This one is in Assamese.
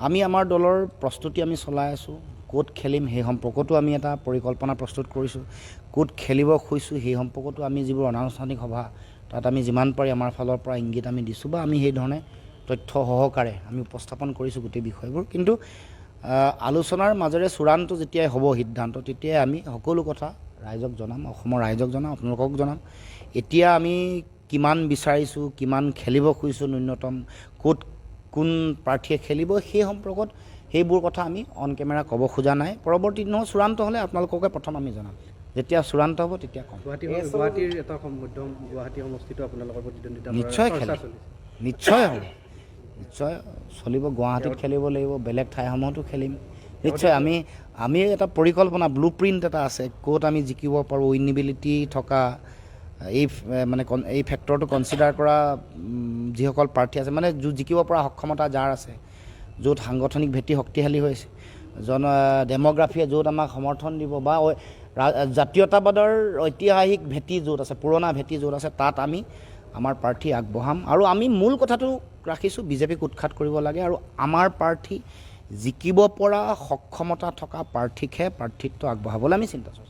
আমি আমাৰ দলৰ প্ৰস্তুতি আমি চলাই আছোঁ। ক'ত খেলিম সেই সম্পৰ্কতো আমি এটা পৰিকল্পনা প্ৰস্তুত কৰিছোঁ। ক'ত খেলিব খুজিছোঁ সেই সম্পৰ্কতো আমি যিবোৰ অনানুষ্ঠানিক সভা তাত আমি যিমান পাৰি আমাৰ ফালৰ পৰা ইংগিত আমি দিছোঁ বা আমি সেই ধৰণে তথ্য সহকাৰে আমি উপস্থাপন কৰিছোঁ গোটেই বিষয়বোৰ। কিন্তু আলোচনাৰ মাজেৰে চূড়ান্ত যেতিয়াই হ'ব সিদ্ধান্ত, তেতিয়াই আমি সকলো কথা ৰাইজক জনাম, অসমৰ ৰাইজক জনাম, আপোনালোকক জনাম। এতিয়া আমি কিমান বিচাৰিছোঁ, কিমান খেলিব খুজিছোঁ, ন্যূনতম ক'ত কোন প্ৰাৰ্থীয়ে খেলিব সেই সম্পৰ্কত সেইবোৰ কথা আমি অন কেমেৰা ক'ব খোজা নাই। পৰৱৰ্তী দিনত চূড়ান্ত হ'লে আপোনালোককে প্ৰথম আমি জনাম। যেতিয়া চূড়ান্ত হ'ব তেতিয়া ক'ম। গুৱাহাটীৰ এটা মধ্যম গুৱাহাটী সমষ্টিটো আপোনালোকৰ প্ৰতিদ্বন্দ্বিতা নিশ্চয় খেলিম, নিশ্চয় হ'ব, নিশ্চয় চলিব। গুৱাহাটীত খেলিব লাগিব, বেলেগ ঠাইসমূহতো খেলিম নিশ্চয়। আমি এটা পৰিকল্পনা ব্লু প্ৰিণ্ট এটা আছে, ক'ত আমি জিকিব পাৰোঁ। উইনিবিলিটি থকা এই ফেক্টৰটো কনচিডাৰ কৰা যিসকল প্ৰাৰ্থী আছে, মানে জিকিব পৰা সক্ষমতা যাৰ আছে, য'ত সাংগঠনিক ভেটি শক্তিশালী হৈছে, ডেম'গ্ৰাফিয়ে য'ত আমাক সমৰ্থন দিব, বা জাতীয়তাবাদৰ ঐতিহাসিক ভেটি য'ত আছে, পুৰণা ভেটি য'ত আছে, তাত আমি আমাৰ প্ৰাৰ্থী আগবঢ়াম। আৰু আমি মূল কথাটো ৰাখিছোঁ, বিজেপিক উৎখাত কৰিব লাগে আৰু আমাৰ প্ৰাৰ্থী জিকিব পৰা সক্ষমতা থকা প্ৰাৰ্থীকহে প্ৰাৰ্থিত্ব আগবঢ়াবলৈ আমি চিন্তা কৰিছোঁ।